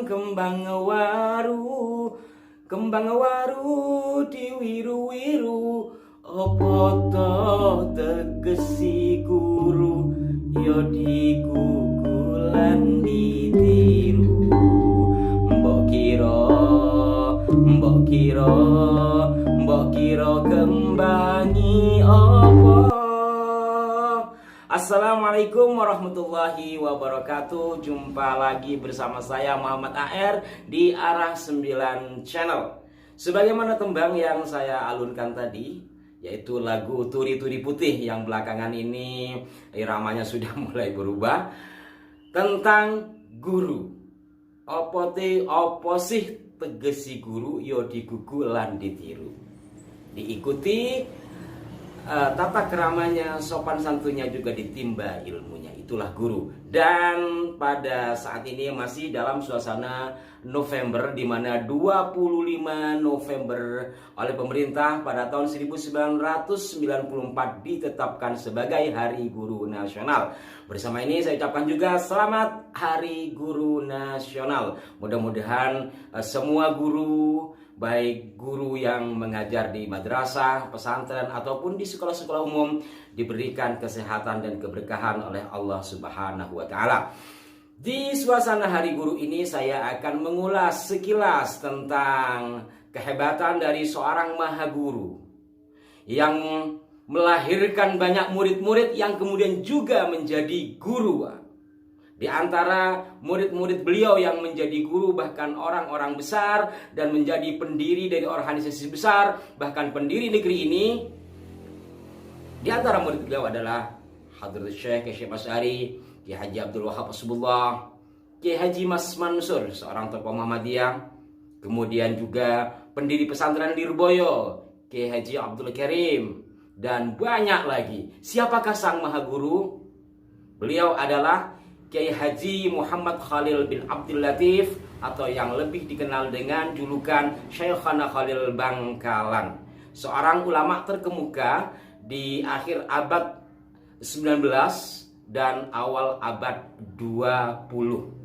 kembang waru diwiru-wiru, opo to tegesi guru, yo digugulan ditiru. Mbok kira kembangi opo. Assalamualaikum warahmatullahi wabarakatuh. Jumpa lagi bersama saya Muhammad AR di Arah 9 Channel. Sebagaimana tembang yang saya alunkan tadi, yaitu lagu Turi-Turi Putih yang belakangan ini iramanya sudah mulai berubah, tentang guru. Opo sih tegesi guru, yo digugu lan ditiru. Diikuti tata keramanya, sopan santunnya, juga ditimba ilmunya. Itulah guru. Dan pada saat ini masih dalam suasana November, di mana 25 November oleh pemerintah pada tahun 1994 ditetapkan sebagai Hari Guru Nasional. Bersama ini saya ucapkan juga selamat Hari Guru Nasional. Mudah-mudahan semua guru, baik guru yang mengajar di madrasah, pesantren, ataupun di sekolah-sekolah umum, diberikan kesehatan dan keberkahan oleh Allah Subhanahu wa Ta'ala. Di suasana Hari Guru ini saya akan mengulas sekilas tentang kehebatan dari seorang maha guru yang melahirkan banyak murid-murid yang kemudian juga menjadi guru. Di antara murid-murid beliau yang menjadi guru, bahkan orang-orang besar dan menjadi pendiri dari organisasi besar, bahkan pendiri negeri ini, di antara murid beliau adalah Hadratus Syekh Hasyim Asy'ari, Kiai Haji Abdul Wahab Hasbullah, Kiai Haji Mas Mansur, seorang tokoh Muhammadiyah, kemudian juga pendiri pesantren Lirboyo, Kiai Haji Abdul Karim, dan banyak lagi. Siapakah sang maha guru? Beliau adalah Kiai Haji Muhammad Khalil bin Abdul Latif, atau yang lebih dikenal dengan julukan Syekhana Khalil Bangkalan, seorang ulama terkemuka di akhir abad 19 dan awal abad 20.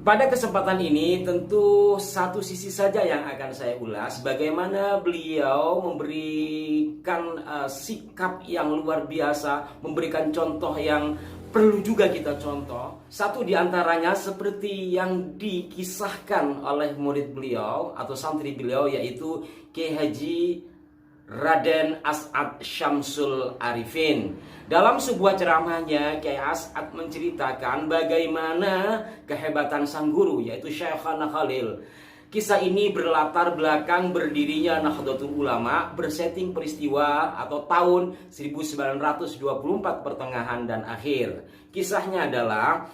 Pada kesempatan ini tentu satu sisi saja yang akan saya ulas, bagaimana beliau memberikan sikap yang luar biasa, memberikan contoh yang perlu juga kita contoh. Satu diantaranya seperti yang dikisahkan oleh murid beliau atau santri beliau, yaitu Kiai Haji Raden As'ad Syamsul Arifin. Dalam sebuah ceramahnya, Kiai As'ad menceritakan bagaimana kehebatan sang guru, yaitu Syekhana Khalil. Kisah ini berlatar belakang berdirinya Nahdlatul Ulama, bersetting peristiwa atau tahun 1924 pertengahan dan akhir. Kisahnya adalah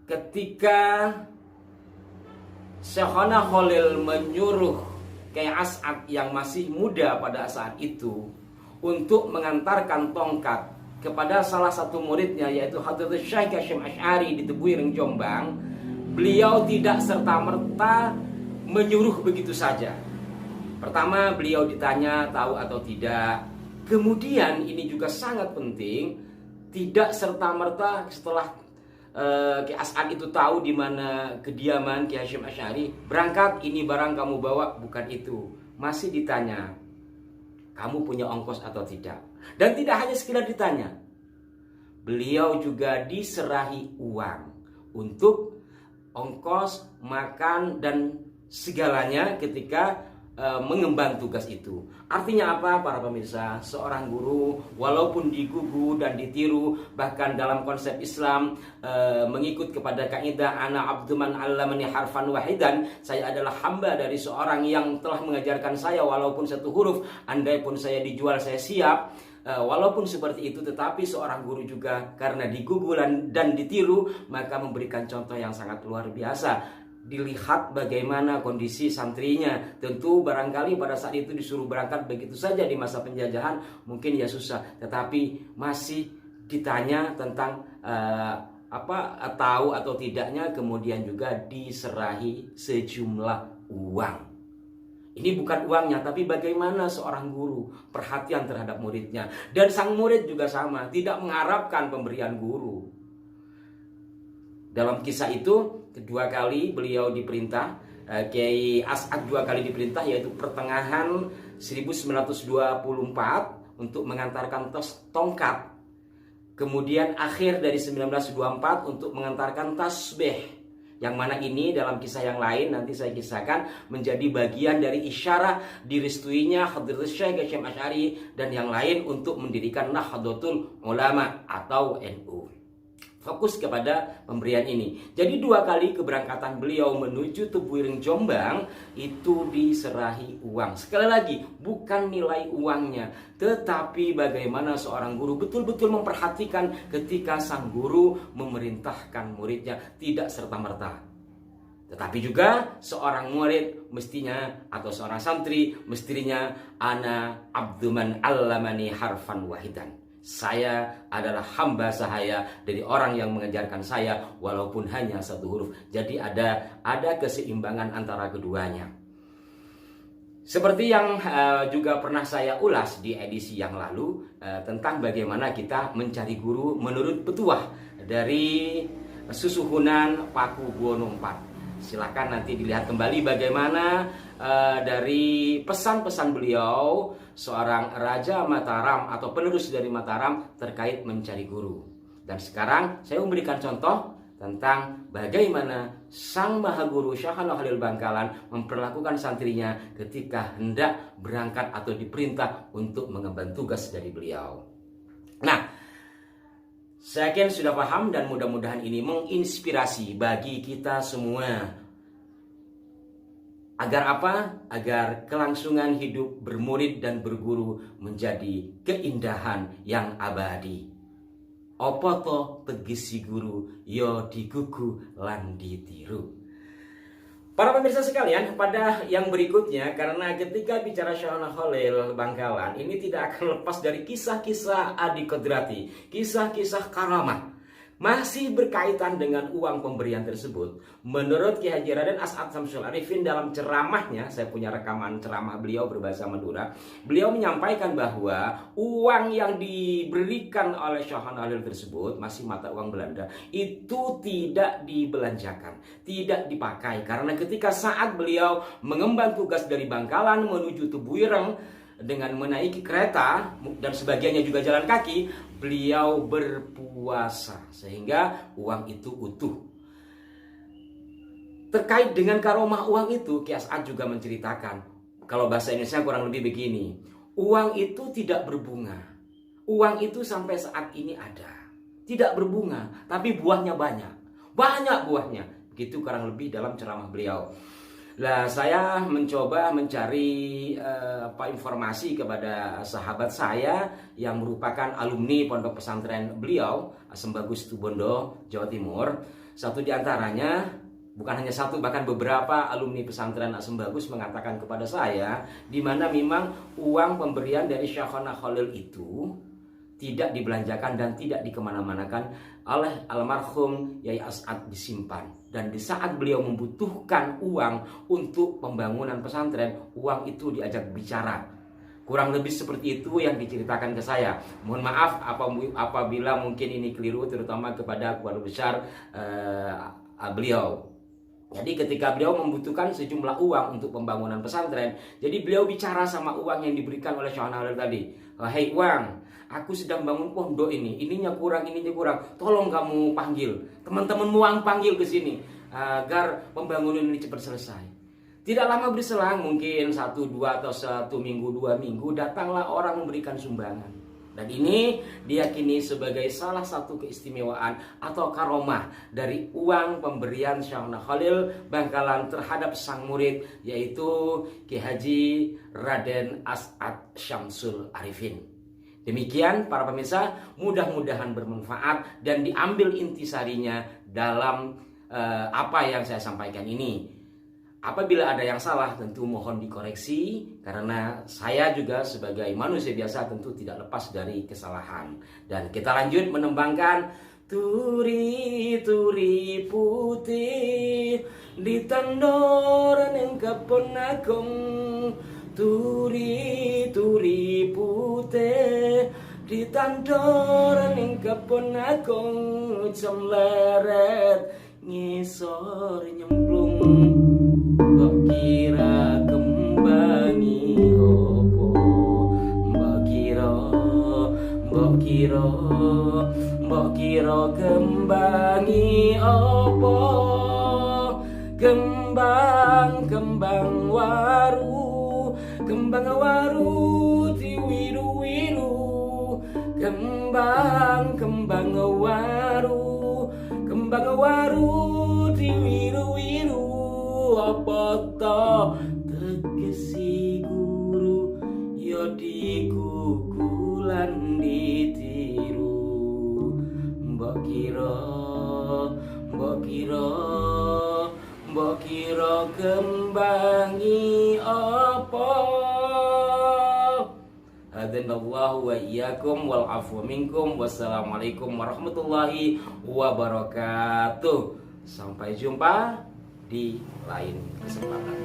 ketika Syekhana Khalil menyuruh Kiai As'ad yang masih muda pada saat itu untuk mengantarkan tongkat kepada salah satu muridnya, yaitu Hadratus Syekh Hasyim Asy'ari di Tebuireng, Jombang. Beliau tidak serta-merta menyuruh begitu saja. Pertama, beliau ditanya tahu atau tidak. Kemudian ini juga sangat penting, tidak serta-merta setelah Kiai As'ad itu tahu di mana kediaman Kiai Hasyim Asy'ari, berangkat, ini barang kamu bawa, bukan itu. Masih ditanya, kamu punya ongkos atau tidak? Dan tidak hanya sekedar ditanya, beliau juga diserahi uang untuk ongkos, makan, dan segalanya ketika mengemban tugas itu. Artinya apa, para pemirsa? Seorang guru walaupun digugu dan ditiru, bahkan dalam konsep Islam mengikut kepada kaidah ana abdu man 'allamani harfan wahidan, saya adalah hamba dari seorang yang telah mengajarkan saya walaupun satu huruf, andai pun saya dijual saya siap. Walaupun seperti itu, tetapi seorang guru juga karena digugu dan ditiru, maka memberikan contoh yang sangat luar biasa. Dilihat bagaimana kondisi santrinya. Tentu barangkali pada saat itu disuruh berangkat begitu saja di masa penjajahan, mungkin ya susah. Tetapi masih ditanya tentang tahu atau tidaknya, kemudian juga diserahi sejumlah uang. Ini bukan uangnya, tapi bagaimana seorang guru perhatian terhadap muridnya. Dan sang murid juga sama, tidak mengharapkan pemberian guru. Dalam kisah itu kedua kali beliau diperintah, Kiai As'ad 2 kali diperintah, yaitu pertengahan 1924 untuk mengantarkan tongkat, kemudian akhir dari 1924 untuk mengantarkan tasbih. Yang mana ini dalam kisah yang lain nanti saya kisahkan menjadi bagian dari isyarat direstuinya Hadratus Syekh Hasyim Asy'ari dan yang lain untuk mendirikan Nahdlatul Ulama atau NU. Fokus kepada pemberian ini. Jadi 2 kali keberangkatan beliau menuju Tebuireng Jombang itu diserahi uang. Sekali lagi, bukan nilai uangnya, tetapi bagaimana seorang guru betul-betul memperhatikan ketika sang guru memerintahkan muridnya, tidak serta-merta. Tetapi juga seorang murid mestinya, atau seorang santri mestinya, ana abduman allamani harfan wahidan. Saya adalah hamba sahaya dari orang yang mengajarkan saya walaupun hanya 1 huruf. Jadi ada keseimbangan antara keduanya. Seperti yang juga pernah saya ulas di edisi yang lalu tentang bagaimana kita mencari guru menurut petuah dari Susuhunan Pakubuwono IV. Silakan nanti dilihat kembali bagaimana dari pesan-pesan beliau, seorang Raja Mataram atau penerus dari Mataram terkait mencari guru. Dan sekarang saya memberikan contoh tentang bagaimana Sang Maha Guru Syekhana Khalil Bangkalan memperlakukan santrinya ketika hendak berangkat atau diperintah untuk mengemban tugas dari beliau. Nah, saya yakin sudah paham dan mudah-mudahan ini menginspirasi bagi kita semua. Agar apa? Agar kelangsungan hidup bermurid dan berguru menjadi keindahan yang abadi. Apa to tegesi guru yo digugu lan ditiru. Para pemirsa sekalian, pada yang berikutnya, karena ketika bicara Syekhana Khalil Bangkalan ini tidak akan lepas dari kisah-kisah Adi Kodrati, kisah-kisah karamah, masih berkaitan dengan uang pemberian tersebut. Menurut Ki Haji Raden As'ad Syamsul Arifin dalam ceramahnya, saya punya rekaman ceramah beliau berbahasa Madura, beliau menyampaikan bahwa uang yang diberikan oleh Syekhana Khalil tersebut, masih mata uang Belanda, itu tidak dibelanjakan, tidak dipakai. Karena ketika saat beliau mengemban tugas dari Bangkalan menuju Tebuireng dengan menaiki kereta dan sebagiannya juga jalan kaki, beliau berpuasa sehingga uang itu utuh. Terkait dengan karomah uang itu, Ki As'ad juga menceritakan, kalau bahasa Indonesia kurang lebih begini, uang itu tidak berbunga. Uang itu sampai saat ini ada, tidak berbunga, tapi buahnya banyak. Banyak buahnya. Begitu kurang lebih dalam ceramah beliau. Nah, saya mencoba mencari informasi kepada sahabat saya yang merupakan alumni pondok pesantren beliau, Asem Bagus Tubondo, Jawa Timur. Satu di antaranya, bukan hanya satu, bahkan beberapa alumni pesantren Asem Bagus mengatakan kepada saya, di mana memang uang pemberian dari Syekhana Khalil itu tidak dibelanjakan dan tidak dikemana-manakan oleh almarhum Yai As'ad, disimpan. Dan di saat beliau membutuhkan uang untuk pembangunan pesantren, uang itu diajak bicara. Kurang lebih seperti itu yang diceritakan ke saya. Mohon maaf apabila mungkin ini keliru, terutama kepada keluarga besar beliau. Jadi ketika beliau membutuhkan sejumlah uang untuk pembangunan pesantren, jadi beliau bicara sama uang yang diberikan oleh Syekhana Khalil tadi. Hei uang, aku sedang bangun pondok ininya kurang, tolong kamu panggil teman-temanmu, uang panggil ke sini agar pembangunan ini cepat selesai. Tidak lama berselang, mungkin 1, 2 atau 1 minggu, 2 minggu, datanglah orang memberikan sumbangan. Dan ini diyakini sebagai salah satu keistimewaan atau karomah dari uang pemberian Syekhana Khalil Bangkalan terhadap sang murid, yaitu Ki Haji Raden As'ad Syamsul Arifin. Demikian para pemirsa, mudah-mudahan bermanfaat dan diambil intisarinya dalam apa yang saya sampaikan ini. Apabila ada yang salah tentu mohon dikoreksi, karena saya juga sebagai manusia biasa tentu tidak lepas dari kesalahan. Dan kita lanjut menembangkan turi-turi putih di tandoran yang keponakong, turi-turi putih ditandoran ing kebon agung cemleret ngisor nyemplung. Mbok kira kembangi opo, mbok kira kembangi opo. Kembang waru diwiru-wiru. Kembang waru diwiru-wiru. Apa to tegesi guru ya dikukulan ditiru. Mbok kira kembangi apa. Hadanallahu wa iyyakum wal afwa minkum. Wassalamualaikum warahmatullahi wabarakatuh. Sampai jumpa di lain kesempatan.